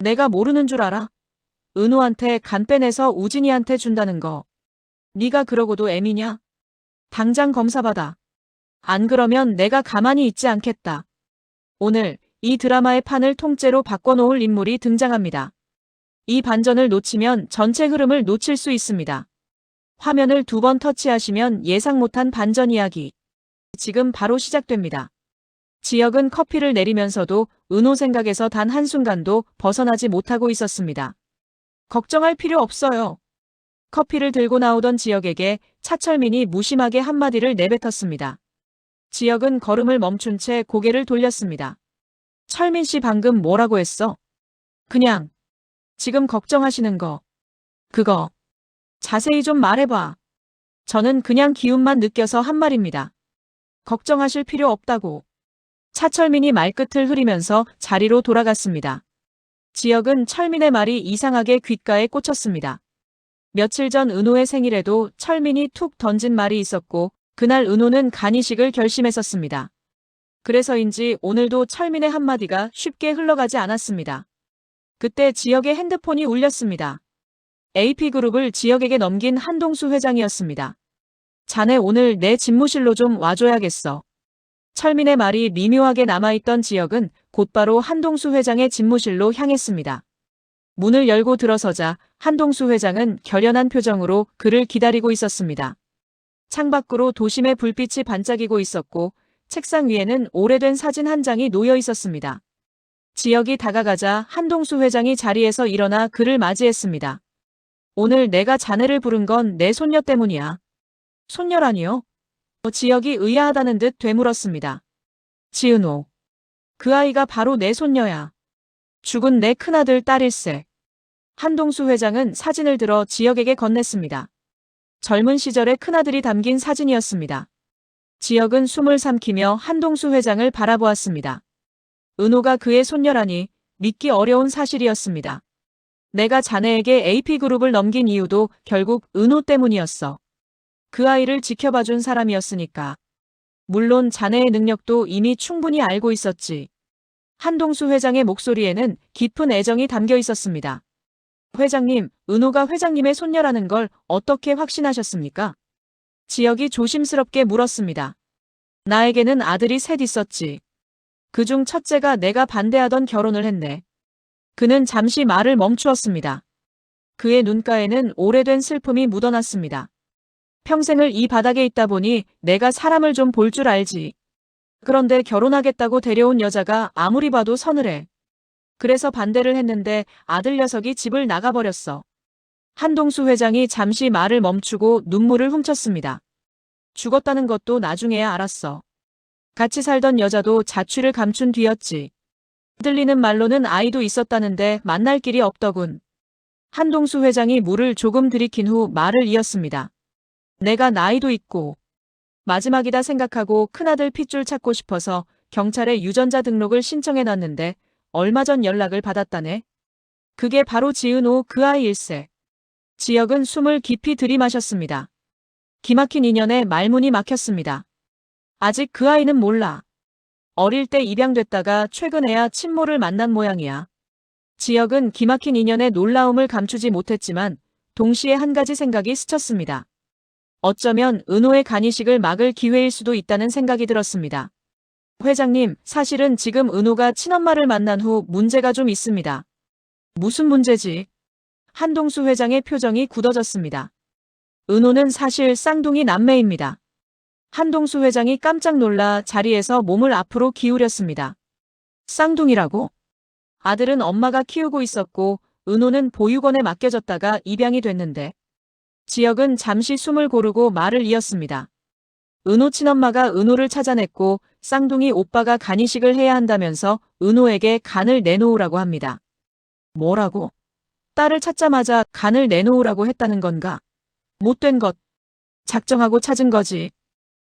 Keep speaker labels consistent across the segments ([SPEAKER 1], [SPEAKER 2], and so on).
[SPEAKER 1] 내가 모르는 줄 알아? 은호한테 간 빼내서 우진이한테 준다는 거. 네가 그러고도 애미냐? 당장 검사 받아. 안 그러면 내가 가만히 있지 않겠다. 오늘 이 드라마의 판을 통째로 바꿔놓을 인물이 등장합니다. 이 반전을 놓치면 전체 흐름을 놓칠 수 있습니다. 화면을 2번 터치하시면 예상 못한 반전 이야기. 지금 바로 시작됩니다. 지혁은 커피를 내리면서도 은호 생각에서 단 한순간도 벗어나지 못하고 있었습니다. 걱정할 필요 없어요. 커피를 들고 나오던 지혁에게 차철민이 무심하게 한마디를 내뱉었습니다. 지혁은 걸음을 멈춘 채 고개를 돌렸습니다. 철민 씨 방금 뭐라고 했어? 그냥 지금 걱정하시는 거. 그거 자세히 좀 말해봐. 저는 그냥 기운만 느껴서 한 말입니다. 걱정하실 필요 없다고. 차철민이 말끝을 흐리면서 자리로 돌아갔습니다. 지혁은 철민의 말이 이상하게 귓가에 꽂혔습니다. 며칠 전 은호의 생일에도 철민이 툭 던진 말이 있었고 그날 은호는 간이식을 결심했었습니다. 그래서인지 오늘도 철민의 한마디가 쉽게 흘러가지 않았습니다. 그때 지혁의 핸드폰이 울렸습니다. AP그룹을 지혁에게 넘긴 한동수 회장이었습니다. 자네 오늘 내 집무실로 좀 와줘야겠어. 철민의 말이 미묘하게 남아있던 지혁은 곧바로 한동수 회장의 집무실로 향했습니다. 문을 열고 들어서자 한동수 회장은 결연한 표정으로 그를 기다리고 있었습니다. 창밖으로 도심의 불빛이 반짝이고 있었고 책상 위에는 오래된 사진 한 장이 놓여 있었습니다. 지혁이 다가가자 한동수 회장이 자리에서 일어나 그를 맞이했습니다. 오늘 내가 자네를 부른 건 내 손녀 때문이야. 손녀라니요? 지혁이 의아하다는 듯 되물었습니다. 지은호. 그 아이가 바로 내 손녀야. 죽은 내 큰아들 딸일세. 한동수 회장은 사진을 들어 지혁에게 건넸습니다. 젊은 시절의 큰아들이 담긴 사진이었습니다. 지혁은 숨을 삼키며 한동수 회장을 바라보았습니다. 은호가 그의 손녀라니 믿기 어려운 사실이었습니다. 내가 자네에게 AP그룹을 넘긴 이유도 결국 은호 때문이었어. 그 아이를 지켜봐준 사람이었으니까. 물론 자네의 능력도 이미 충분히 알고 있었지. 한동수 회장의 목소리에는 깊은 애정이 담겨 있었습니다. 회장님, 은호가 회장님의 손녀라는 걸 어떻게 확신하셨습니까? 지혁이 조심스럽게 물었습니다. 나에게는 아들이 셋 있었지. 그중 첫째가 내가 반대하던 결혼을 했네. 그는 잠시 말을 멈추었습니다. 그의 눈가에는 오래된 슬픔이 묻어났습니다. 평생을 이 바닥에 있다 보니 내가 사람을 좀 볼 줄 알지. 그런데 결혼하겠다고 데려온 여자가 아무리 봐도 서늘해. 그래서 반대를 했는데 아들 녀석이 집을 나가버렸어. 한동수 회장이 잠시 말을 멈추고 눈물을 훔쳤습니다. 죽었다는 것도 나중에야 알았어. 같이 살던 여자도 자취를 감춘 뒤였지. 들리는 말로는 아이도 있었다는데 만날 길이 없더군. 한동수 회장이 물을 조금 들이킨 후 말을 이었습니다. 내가 나이도 있고 마지막이다 생각하고 큰아들 핏줄 찾고 싶어서 경찰에 유전자 등록을 신청해놨는데 얼마 전 연락을 받았다네. 그게 바로 지은호 그 아이일세. 지혁은 숨을 깊이 들이마셨습니다. 기막힌 인연에 말문이 막혔습니다. 아직 그 아이는 몰라. 어릴 때 입양됐다가 최근에야 친모를 만난 모양이야. 지혁은 기막힌 인연의 놀라움을 감추지 못했지만 동시에 한 가지 생각이 스쳤습니다. 어쩌면 은호의 간이식을 막을 기회일 수도 있다는 생각이 들었습니다. 회장님, 사실은 지금 은호가 친엄마를 만난 후 문제가 좀 있습니다. 무슨 문제지? 한동수 회장의 표정이 굳어졌습니다. 은호는 사실 쌍둥이 남매입니다. 한동수 회장이 깜짝 놀라 자리에서 몸을 앞으로 기울였습니다. 쌍둥이라고? 아들은 엄마가 키우고 있었고 은호는 보육원에 맡겨졌다가 입양이 됐는데. 지혁은 잠시 숨을 고르고 말을 이었습니다. 은호 친엄마가 은호를 찾아냈고 쌍둥이 오빠가 간이식을 해야 한다면서 은호에게 간을 내놓으라고 합니다. 뭐라고? 딸을 찾자마자 간을 내놓으라고 했다는 건가? 못된 것. 작정하고 찾은 거지.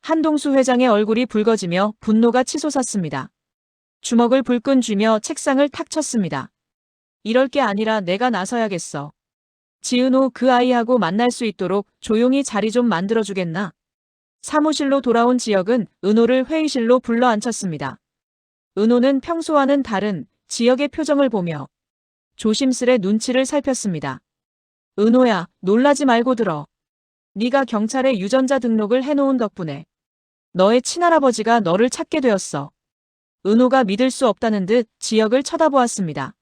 [SPEAKER 1] 한동수 회장의 얼굴이 붉어지며 분노가 치솟았습니다. 주먹을 불끈 쥐며 책상을 탁 쳤습니다. 이럴 게 아니라 내가 나서야겠어. 지은호 그 아이하고 만날 수 있도록 조용히 자리 좀 만들어주겠나? 사무실로 돌아온 지혁은 은호를 회의실로 불러 앉혔습니다. 은호는 평소와는 다른 지혁의 표정을 보며 조심스레 눈치를 살폈습니다. 은호야, 놀라지 말고 들어. 네가 경찰에 유전자 등록을 해놓은 덕분에 너의 친할아버지가 너를 찾게 되었어. 은호가 믿을 수 없다는 듯 지역을 쳐다보았습니다.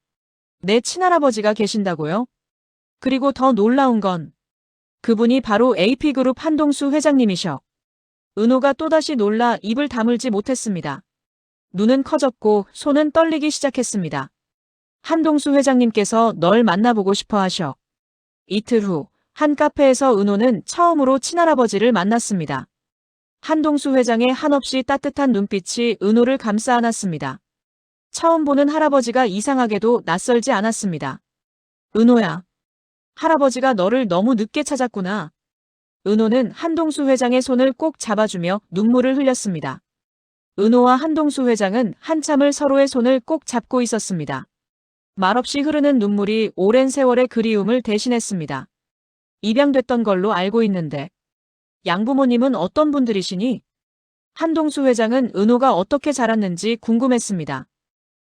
[SPEAKER 1] 내 친할아버지가 계신다고요? 그리고 더 놀라운 건 그분이 바로 AP그룹 한동수 회장님이셔. 은호가 또다시 놀라 입을 다물지 못했습니다. 눈은 커졌고 손은 떨리기 시작했습니다. 한동수 회장님께서 널 만나보고 싶어 하셔. 이틀 후 한 카페에서 은호는 처음으로 친할아버지를 만났습니다. 한동수 회장의 한없이 따뜻한 눈빛이 은호를 감싸 안았습니다. 처음 보는 할아버지가 이상하게도 낯설지 않았습니다. 은호야, 할아버지가 너를 너무 늦게 찾았구나. 은호는 한동수 회장의 손을 꼭 잡아주며 눈물을 흘렸습니다. 은호와 한동수 회장은 한참을 서로의 손을 꼭 잡고 있었습니다. 말없이 흐르는 눈물이 오랜 세월의 그리움을 대신했습니다. 입양됐던 걸로 알고 있는데 양부모님은 어떤 분들이시니? 한동수 회장은 은호가 어떻게 자랐는지 궁금했습니다.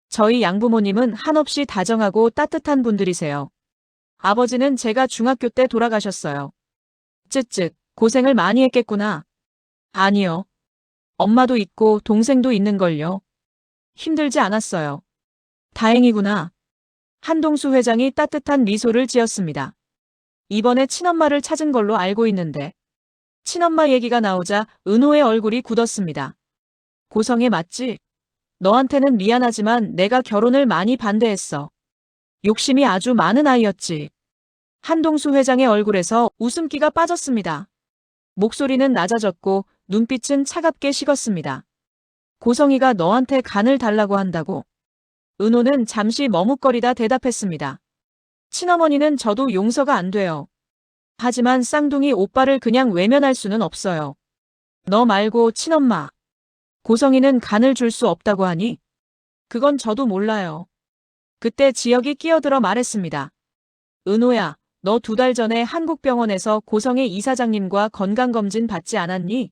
[SPEAKER 1] 저희 양부모님은 한없이 다정하고 따뜻한 분들이세요. 아버지는 제가 중학교 때 돌아가셨어요. 쯧쯧, 고생을 많이 했겠구나. 아니요. 엄마도 있고 동생도 있는걸요. 힘들지 않았어요. 다행이구나. 한동수 회장이 따뜻한 미소를 지었습니다. 이번에 친엄마를 찾은 걸로 알고 있는데 친엄마 얘기가 나오자 은호의 얼굴이 굳었습니다. 고성애 맞지? 너한테는 미안하지만 내가 결혼을 많이 반대했어. 욕심이 아주 많은 아이였지. 한동수 회장의 얼굴에서 웃음기가 빠졌습니다. 목소리는 낮아졌고 눈빛은 차갑게 식었습니다. 고성이가 너한테 간을 달라고 한다고? 은호는 잠시 머뭇거리다 대답했습니다. 친어머니는 저도 용서가 안 돼요. 하지만 쌍둥이 오빠를 그냥 외면할 수는 없어요. 너 말고 친엄마. 고성이는 간을 줄 수 없다고 하니? 그건 저도 몰라요. 그때 지역이 끼어들어 말했습니다. 은호야, 너 2달 전에 한국병원에서 고성의 이사장님과 건강검진 받지 않았니?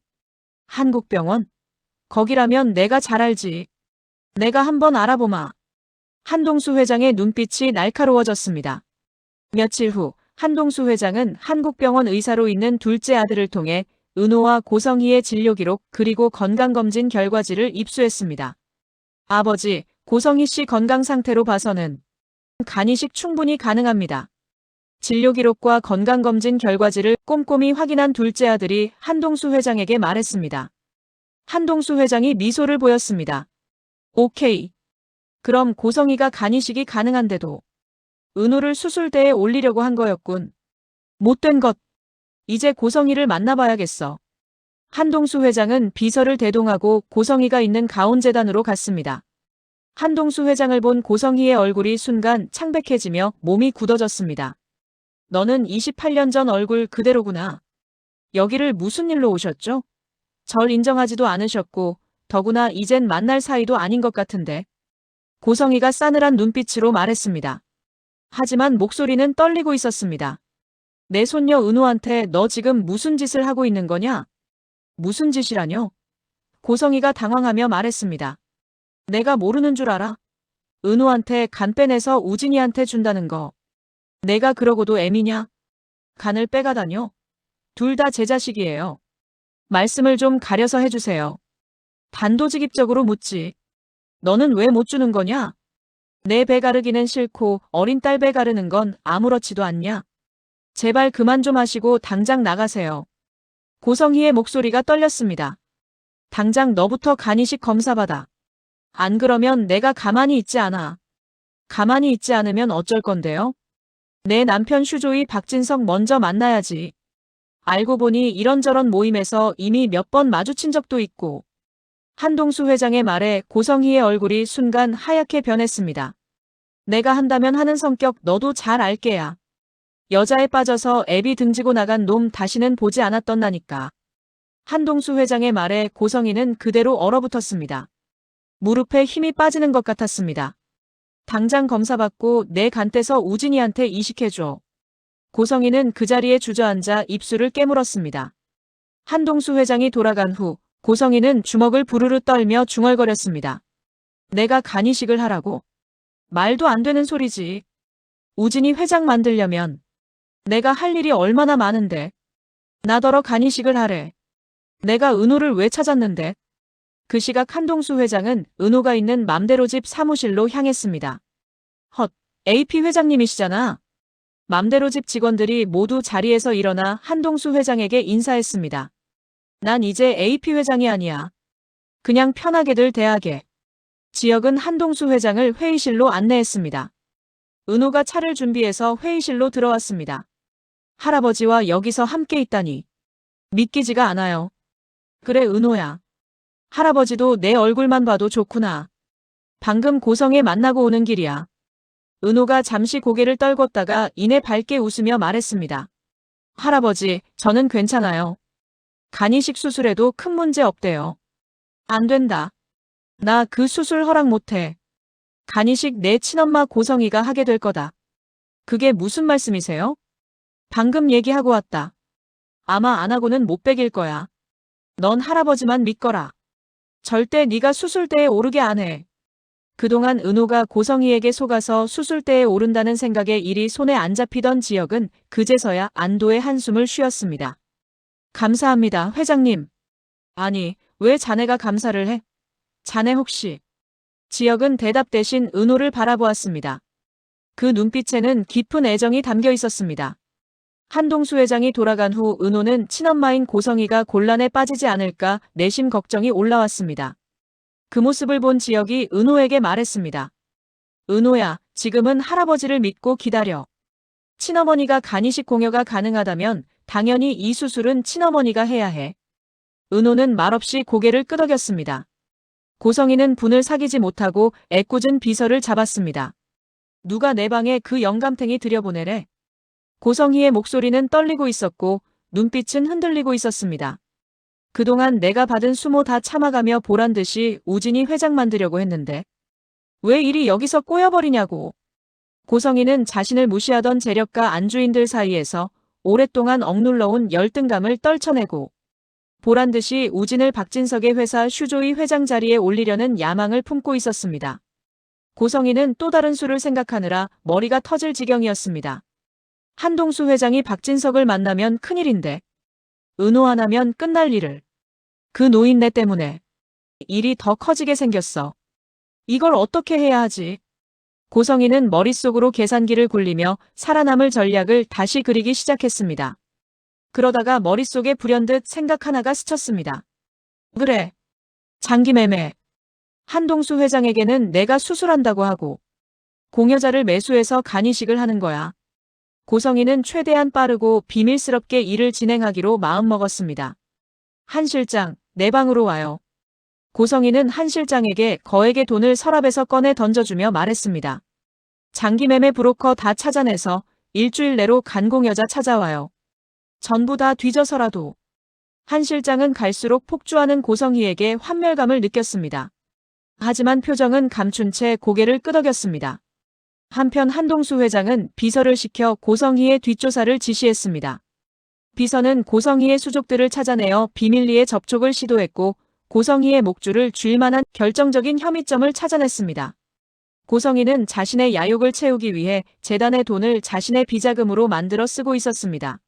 [SPEAKER 1] 한국병원? 거기라면 내가 잘 알지. 내가 한번 알아보마. 한동수 회장의 눈빛이 날카로워졌습니다. 며칠 후 한동수 회장은 한국병원 의사로 있는 둘째 아들을 통해 은호와 고성희의 진료 기록 그리고 건강검진 결과지를 입수했습니다. 아버지, 고성희 씨 건강 상태로 봐서는 간이식 충분히 가능합니다. 진료 기록과 건강검진 결과지를 꼼꼼히 확인한 둘째 아들이 한동수 회장에게 말했습니다. 한동수 회장이 미소를 보였습니다. 오케이. 그럼 고성희가 간이식이 가능한데도 은호를 수술대에 올리려고 한 거였군. 못된 것. 이제 고성희를 만나봐야겠어. 한동수 회장은 비서를 대동하고 고성희가 있는 가온재단으로 갔습니다. 한동수 회장을 본 고성희의 얼굴이 순간 창백해지며 몸이 굳어졌습니다. 너는 28년 전 얼굴 그대로구나. 여기를 무슨 일로 오셨죠? 절 인정하지도 않으셨고 더구나 이젠 만날 사이도 아닌 것 같은데. 고성희가 싸늘한 눈빛으로 말했습니다. 하지만 목소리는 떨리고 있었습니다. 내 손녀 은호한테 너 지금 무슨 짓을 하고 있는 거냐? 무슨 짓이라뇨? 고성희가 당황하며 말했습니다. 내가 모르는 줄 알아? 은호한테 간 빼내서 우진이한테 준다는 거. 내가 그러고도 애미냐? 간을 빼가다뇨? 둘 다 제 자식이에요. 말씀을 좀 가려서 해주세요. 단도직입적으로 묻지. 너는 왜 못 주는 거냐? 내 배 가르기는 싫고 어린 딸 배 가르는 건 아무렇지도 않냐? 제발 그만 좀 하시고 당장 나가세요. 고성희의 목소리가 떨렸습니다. 당장 너부터 간이식 검사 받아. 안 그러면 내가 가만히 있지 않아. 가만히 있지 않으면 어쩔 건데요? 내 남편 슈조이 박진석 먼저 만나야지. 알고 보니 이런저런 모임에서 이미 몇 번 마주친 적도 있고. 한동수 회장의 말에 고성희의 얼굴이 순간 하얗게 변했습니다. 내가 한다면 하는 성격 너도 잘 알게야. 여자에 빠져서 애비 등지고 나간 놈 다시는 보지 않았던다니까. 한동수 회장의 말에 고성희는 그대로 얼어붙었습니다. 무릎에 힘이 빠지는 것 같았습니다. 당장 검사받고 내 간 떼서 우진이한테 이식해줘. 고성희는 그 자리에 주저앉아 입술을 깨물었습니다. 한동수 회장이 돌아간 후 고성희는 주먹을 부르르 떨며 중얼거렸습니다. 내가 간이식을 하라고? 말도 안 되는 소리지. 우진이 회장 만들려면 내가 할 일이 얼마나 많은데. 나더러 간이식을 하래. 내가 은호를 왜 찾았는데? 그 시각 한동수 회장은 은호가 있는 맘대로 집 사무실로 향했습니다. 헛, AP 회장님이시잖아. 맘대로 집 직원들이 모두 자리에서 일어나 한동수 회장에게 인사했습니다. 난 이제 AP 회장이 아니야. 그냥 편하게들 대하게. 지역은 한동수 회장을 회의실로 안내했습니다. 은호가 차를 준비해서 회의실로 들어왔습니다. 할아버지와 여기서 함께 있다니. 믿기지가 않아요. 그래, 은호야. 할아버지도 내 얼굴만 봐도 좋구나. 방금 고성에 만나고 오는 길이야. 은호가 잠시 고개를 떨궜다가 이내 밝게 웃으며 말했습니다. 할아버지, 저는 괜찮아요. 간이식 수술에도 큰 문제 없대요. 안 된다. 나 그 수술 허락 못해. 간이식 내 친엄마 고성이가 하게 될 거다. 그게 무슨 말씀이세요? 방금 얘기하고 왔다. 아마 안 하고는 못 베길 거야. 넌 할아버지만 믿거라. 절대 네가 수술대에 오르게 안 해. 그동안 은호가 고성이에게 속아서 수술대에 오른다는 생각에 일이 손에 안 잡히던 지역은 그제서야 안도의 한숨을 쉬었습니다. 감사합니다, 회장님. 아니, 왜 자네가 감사를 해? 자네 혹시? 지역은 대답 대신 은호를 바라보았습니다. 그 눈빛에는 깊은 애정이 담겨 있었습니다. 한동수 회장이 돌아간 후 은호는 친엄마인 고성이가 곤란에 빠지지 않을까 내심 걱정이 올라왔습니다. 그 모습을 본 지역이 은호에게 말했습니다. 은호야, 지금은 할아버지를 믿고 기다려. 친어머니가 간이식 공여가 가능하다면 당연히 이 수술은 친어머니가 해야 해. 은호는 말없이 고개를 끄덕였습니다. 고성이는 분을 사귀지 못하고 애꿎은 비서를 잡았습니다. 누가 내 방에 그 영감탱이 들여보내래? 고성이의 목소리는 떨리고 있었고 눈빛은 흔들리고 있었습니다. 그동안 내가 받은 수모 다 참아가며 보란듯이 우진이 회장 만들려고 했는데 왜 일이 여기서 꼬여버리냐고. 고성이는 자신을 무시하던 재력가 안주인들 사이에서 오랫동안 억눌러온 열등감을 떨쳐내고 보란듯이 우진을 박진석의 회사 슈조이 회장 자리에 올리려는 야망을 품고 있었습니다. 고성이는 또 다른 수를 생각하느라 머리가 터질 지경이었습니다. 한동수 회장이 박진석을 만나면 큰일인데 은호 하나면 끝날 일을. 그 노인네 때문에 일이 더 커지게 생겼어. 이걸 어떻게 해야 하지? 고성이는 머릿속으로 계산기를 굴리며 살아남을 전략을 다시 그리기 시작했습니다. 그러다가 머릿속에 불현듯 생각 하나가 스쳤습니다. 그래. 장기매매. 한동수 회장에게는 내가 수술한다고 하고 공여자를 매수해서 간이식을 하는 거야. 고성이는 최대한 빠르고 비밀스럽게 일을 진행하기로 마음먹었습니다. 한 실장, 내 방으로 와요. 고성이는 한 실장에게 거액의 돈을 서랍에서 꺼내 던져주며 말했습니다. 장기매매 브로커 다 찾아내서 일주일 내로 간공여자 찾아와요. 전부 다 뒤져서라도. 한 실장은 갈수록 폭주하는 고성희에게 환멸감을 느꼈습니다. 하지만 표정은 감춘 채 고개를 끄덕였습니다. 한편 한동수 회장은 비서를 시켜 고성희의 뒷조사를 지시했습니다. 비서는 고성희의 수족들을 찾아내어 비밀리에 접촉을 시도했고 고성희의 목줄을 쥘 만한 결정적인 혐의점을 찾아냈습니다. 고성희는 자신의 야욕을 채우기 위해 재단의 돈을 자신의 비자금으로 만들어 쓰고 있었습니다.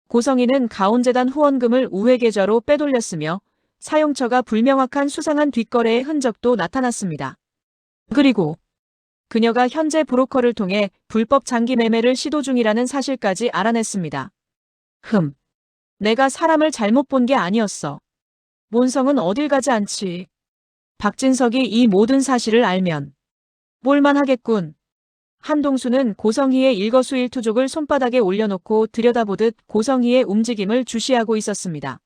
[SPEAKER 1] 고성희는 가온재단 후원금을 우회계좌로 빼돌렸으며 사용처가 불명확한 수상한 뒷거래의 흔적도 나타났습니다. 그리고 그녀가 현재 브로커를 통해 불법 장기 매매를 시도 중이라는 사실까지 알아냈습니다. 내가 사람을 잘못 본 게 아니었어. 몬성은 어딜 가지 않지. 박진석이 이 모든 사실을 알면 볼만 하겠군. 한동수는 고성희의 일거수일투족을 손바닥에 올려놓고 들여다보듯 고성희의 움직임을 주시하고 있었습니다.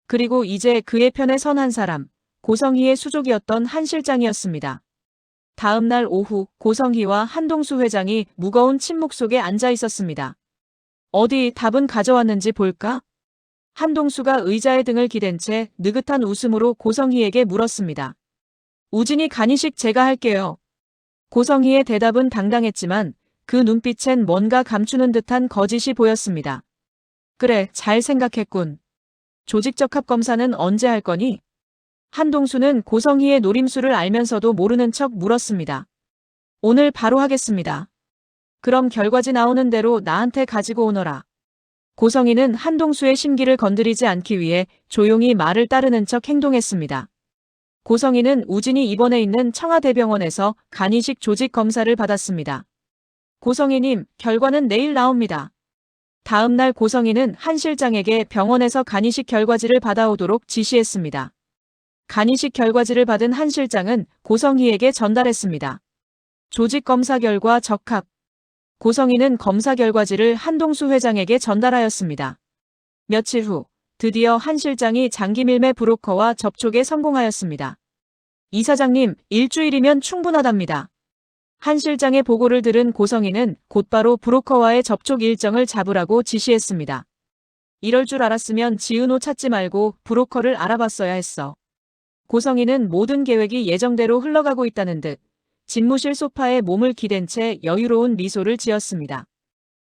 [SPEAKER 1] 그리고 이제 그의 편에 선 한 사람, 고성희의 수족이었던 한 실장이었습니다. 다음 날 오후 고성희와 한동수 회장이 무거운 침묵 속에 앉아 있었습니다. 어디 답은 가져왔는지 볼까? 한동수가 의자에 등을 기댄 채 느긋한 웃음으로 고성희에게 물었습니다. 우진이 간이식 제가 할게요. 고성희의 대답은 당당했지만 그 눈빛엔 뭔가 감추는 듯한 거짓이 보였습니다. 그래, 잘 생각했군. 조직적합 검사는 언제 할 거니? 한동수는 고성희의 노림수를 알면서도 모르는 척 물었습니다. 오늘 바로 하겠습니다. 그럼 결과지 나오는 대로 나한테 가지고 오너라. 고성희는 한동수의 심기를 건드리지 않기 위해 조용히 말을 따르는 척 행동했습니다. 고성희는 우진이 입원해 있는 청와대병원에서 간이식 조직 검사를 받았습니다. 고성희님, 결과는 내일 나옵니다. 다음 날 고성희는 한 실장에게 병원에서 간이식 결과지를 받아오도록 지시했습니다. 간이식 결과지를 받은 한 실장은 고성희에게 전달했습니다. 조직 검사 결과 적합. 고성희는 검사 결과지를 한동수 회장에게 전달하였습니다. 며칠 후 드디어 한 실장이 장기밀매 브로커와 접촉에 성공하였습니다. 이사장님, 일주일이면 충분하답니다. 한 실장의 보고를 들은 고성희는 곧바로 브로커와의 접촉 일정을 잡으라고 지시했습니다. 이럴 줄 알았으면 지은호 찾지 말고 브로커를 알아봤어야 했어. 고성희는 모든 계획이 예정대로 흘러가고 있다는 듯 집무실 소파에 몸을 기댄 채 여유로운 미소를 지었습니다.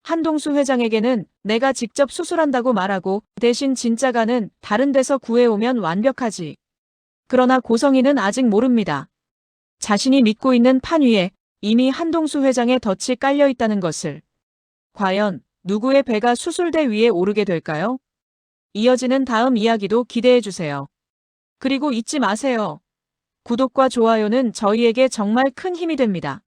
[SPEAKER 1] 한동수 회장에게는 내가 직접 수술한다고 말하고 대신 진짜가는 다른 데서 구해오면 완벽하지. 그러나 고성희는 아직 모릅니다. 자신이 믿고 있는 판 위에 이미 한동수 회장의 덫이 깔려 있다는 것을. 과연 누구의 배가 수술대 위에 오르게 될까요? 이어지는 다음 이야기도 기대해주세요. 그리고 잊지 마세요. 구독과 좋아요는 저희에게 정말 큰 힘이 됩니다.